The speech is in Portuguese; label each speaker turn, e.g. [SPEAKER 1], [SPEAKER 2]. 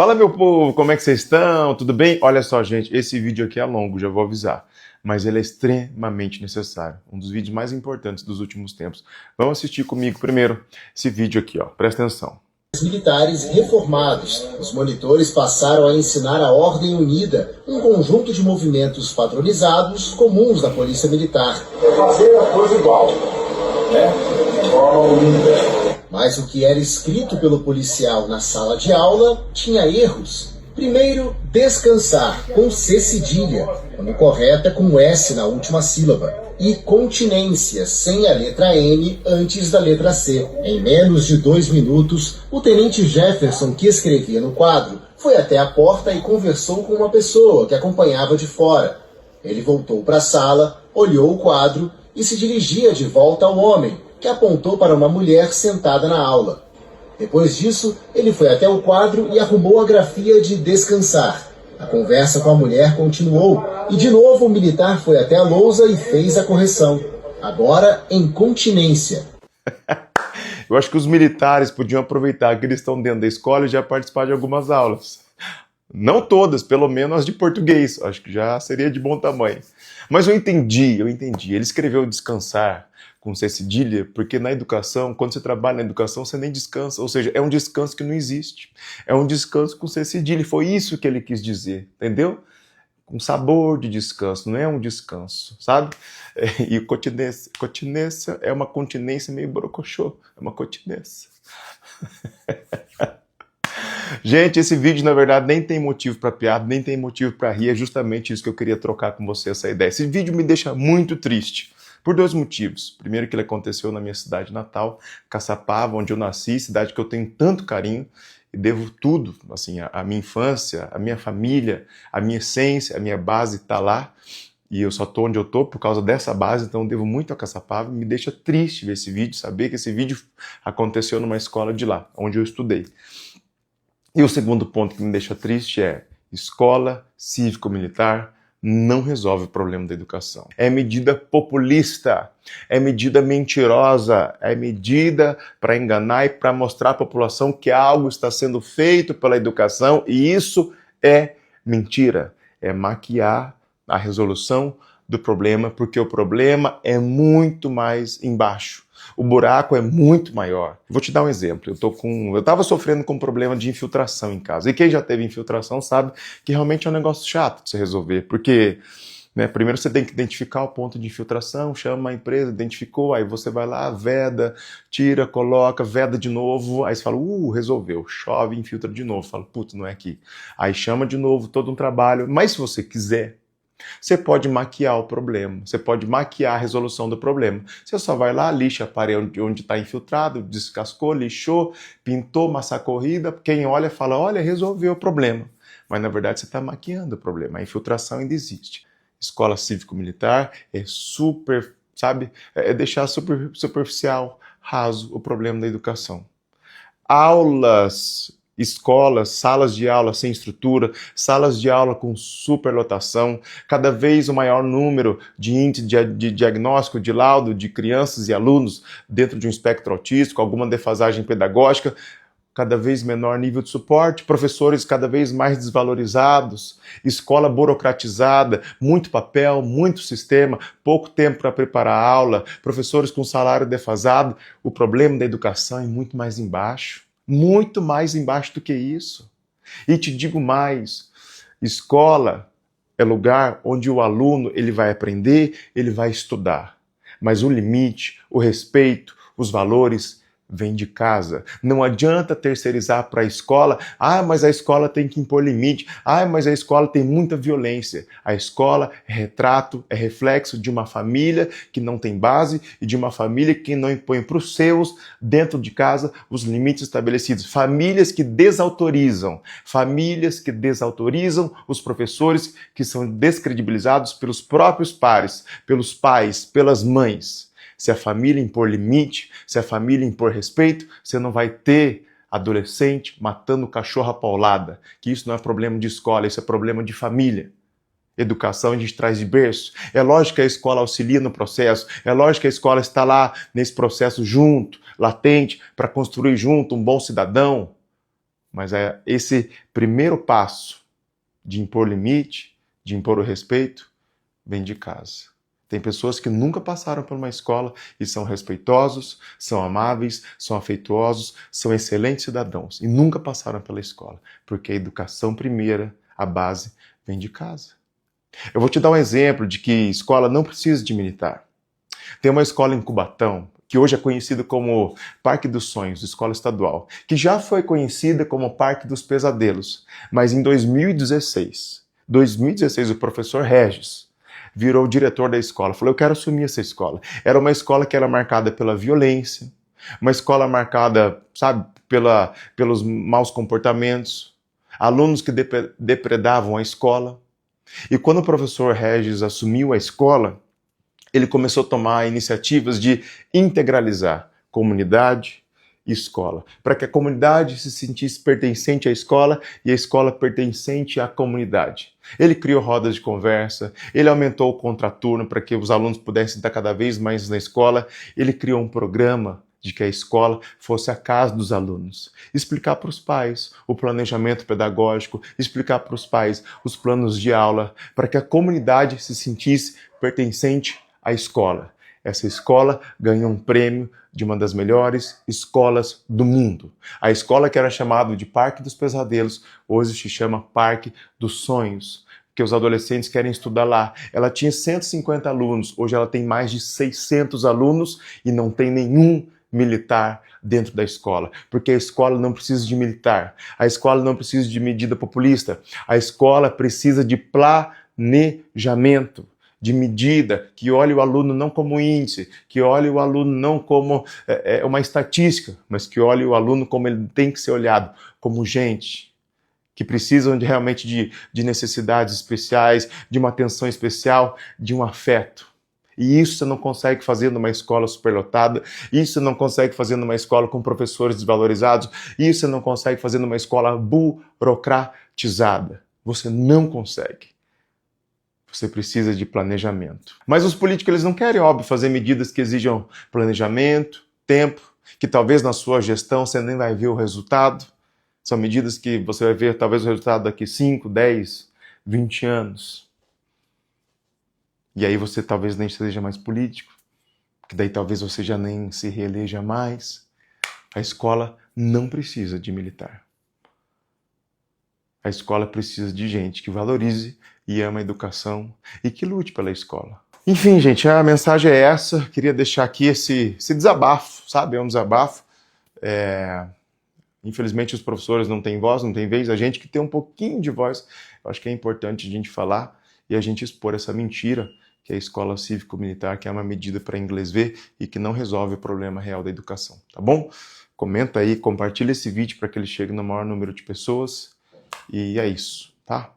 [SPEAKER 1] Fala, meu povo, como é que vocês estão? Tudo bem? Olha só, gente, esse vídeo aqui é longo, já vou avisar, mas ele é extremamente necessário, um dos vídeos mais importantes dos últimos tempos. Vamos assistir comigo primeiro esse vídeo aqui, ó. Presta atenção.
[SPEAKER 2] Os militares reformados, os monitores passaram a ensinar a Ordem Unida, um conjunto de movimentos padronizados comuns da Polícia Militar.
[SPEAKER 3] Fazer a coisa igual, né? De forma unida.
[SPEAKER 2] Mas o que era escrito pelo policial na sala de aula tinha erros. Primeiro, descansar, com C cedilha, quando correta é com S na última sílaba. E continência, sem a letra N antes da letra C. Em menos de 2 minutos, o tenente Jefferson, que escrevia no quadro, foi até a porta e conversou com uma pessoa que acompanhava de fora. Ele voltou para a sala, olhou o quadro e se dirigia de volta ao homem, que apontou para uma mulher sentada na aula. Depois disso, ele foi até o quadro e arrumou a grafia de descansar. A conversa com a mulher continuou e de novo o militar foi até a lousa e fez a correção. Agora em continência.
[SPEAKER 1] Eu acho que os militares podiam aproveitar que eles estão dentro da escola e já participar de algumas aulas. Não todas, pelo menos as de português. Acho que já seria de bom tamanho. Mas eu entendi. Ele escreveu descansar com C cedilha, porque na educação, quando você trabalha na educação, você nem descansa. Ou seja, é um descanso que não existe. É um descanso com C cedilha. Foi isso que ele quis dizer, entendeu? Um sabor de descanso, não é um descanso, sabe? E continência é uma continência meio borocochô. É uma continência. Gente, esse vídeo, na verdade, nem tem motivo para piada, nem tem motivo para rir. É justamente isso que eu queria trocar com você, essa ideia. Esse vídeo me deixa muito triste. Por 2 motivos. Primeiro, que ele aconteceu na minha cidade natal, Caçapava, onde eu nasci, cidade que eu tenho tanto carinho e devo tudo, assim, a minha infância, a minha família, a minha essência, a minha base está lá. E eu só estou onde eu estou por causa dessa base, então eu devo muito a Caçapava. Me deixa triste ver esse vídeo, saber que esse vídeo aconteceu numa escola de lá, onde eu estudei. E o segundo ponto que me deixa triste é escola cívico-militar não resolve o problema da educação. É medida populista, é medida mentirosa, é medida para enganar e para mostrar à população que algo está sendo feito pela educação e isso é mentira. É maquiar a resolução do problema, porque o problema é muito mais embaixo. O buraco é muito maior. Vou te dar um exemplo. Eu estava sofrendo com um problema de infiltração em casa. E quem já teve infiltração sabe que realmente é um negócio chato de se resolver. Porque, né, primeiro você tem que identificar o ponto de infiltração, chama a empresa, identificou, aí você vai lá, veda, tira, coloca, veda de novo, aí você fala, resolveu, chove, infiltra de novo. Fala, putz, não é aqui. Aí chama de novo, todo um trabalho. Mas se você quiser, você pode maquiar o problema, você pode maquiar a resolução do problema. Você só vai lá, lixa a parede onde está infiltrado, descascou, lixou, pintou, massa corrida. Quem olha fala, olha, resolveu o problema. Mas na verdade você está maquiando o problema, a infiltração ainda existe. Escola cívico-militar é super, sabe, é deixar superficial, raso o problema da educação. Aulas, escolas, salas de aula sem estrutura, salas de aula com superlotação, cada vez o maior número de índice de diagnóstico, de laudo de crianças e alunos dentro de um espectro autístico, alguma defasagem pedagógica, cada vez menor nível de suporte, professores cada vez mais desvalorizados, escola burocratizada, muito papel, muito sistema, pouco tempo para preparar a aula, professores com salário defasado. O problema da educação é muito mais embaixo. Muito mais embaixo do que isso. E te digo mais, escola é lugar onde o aluno ele vai aprender, ele vai estudar. Mas o limite, o respeito, os valores vem de casa. Não adianta terceirizar para a escola, mas a escola tem que impor limite, mas a escola tem muita violência. A escola é retrato, é reflexo de uma família que não tem base e de uma família que não impõe para os seus, dentro de casa, os limites estabelecidos. Famílias que desautorizam os professores que são descredibilizados pelos próprios pares, pelos pais, pelas mães. Se a família impor limite, se a família impor respeito, você não vai ter adolescente matando cachorro à paulada. Que isso não é problema de escola, isso é problema de família. Educação a gente traz de berço. É lógico que a escola auxilia no processo, é lógico que a escola está lá nesse processo junto, latente, para construir junto um bom cidadão. Mas esse primeiro passo de impor limite, de impor o respeito, vem de casa. Tem pessoas que nunca passaram por uma escola e são respeitosos, são amáveis, são afetuosos, são excelentes cidadãos e nunca passaram pela escola, porque a educação primeira, a base, vem de casa. Eu vou te dar um exemplo de que escola não precisa de militar. Tem uma escola em Cubatão, que hoje é conhecida como Parque dos Sonhos, escola estadual, que já foi conhecida como Parque dos Pesadelos, mas em 2016, o professor Regis virou o diretor da escola, falou, eu quero assumir essa escola. Era uma escola que era marcada pela violência, uma escola marcada, sabe, pelos maus comportamentos, alunos que depredavam a escola. E quando o professor Regis assumiu a escola, ele começou a tomar iniciativas de integralizar comunidade e escola, para que a comunidade se sentisse pertencente à escola e a escola pertencente à comunidade. Ele criou rodas de conversa, ele aumentou o contraturno para que os alunos pudessem estar cada vez mais na escola, ele criou um programa de que a escola fosse a casa dos alunos. Explicar para os pais o planejamento pedagógico, explicar para os pais os planos de aula, para que a comunidade se sentisse pertencente à escola. Essa escola ganhou um prêmio de uma das melhores escolas do mundo. A escola que era chamada de Parque dos Pesadelos, hoje se chama Parque dos Sonhos, porque os adolescentes querem estudar lá. Ela tinha 150 alunos, hoje ela tem mais de 600 alunos e não tem nenhum militar dentro da escola, porque a escola não precisa de militar, a escola não precisa de medida populista, a escola precisa de planejamento, de medida, que olhe o aluno não como índice, que olhe o aluno não como uma estatística, mas que olhe o aluno como ele tem que ser olhado, como gente, que precisam realmente de necessidades especiais, de uma atenção especial, de um afeto. E isso você não consegue fazer numa escola superlotada, isso você não consegue fazer numa escola com professores desvalorizados, isso você não consegue fazer numa escola burocratizada. Você não consegue. Você precisa de planejamento. Mas os políticos eles não querem, óbvio, fazer medidas que exijam planejamento, tempo, que talvez na sua gestão você nem vai ver o resultado. São medidas que você vai ver talvez o resultado daqui 5, 10, 20 anos. E aí você talvez nem seja mais político, que daí talvez você já nem se reeleja mais. A escola não precisa de militar. A escola precisa de gente que valorize e ama a educação e que lute pela escola. Enfim, gente, a mensagem é essa. Queria deixar aqui esse desabafo, sabe? É um desabafo. Infelizmente os professores não têm voz, não têm vez. A gente que tem um pouquinho de voz, eu acho que é importante a gente falar e a gente expor essa mentira que é a escola cívico-militar, que é uma medida para inglês ver e que não resolve o problema real da educação, tá bom? Comenta aí, compartilha esse vídeo para que ele chegue no maior número de pessoas. E é isso, tá?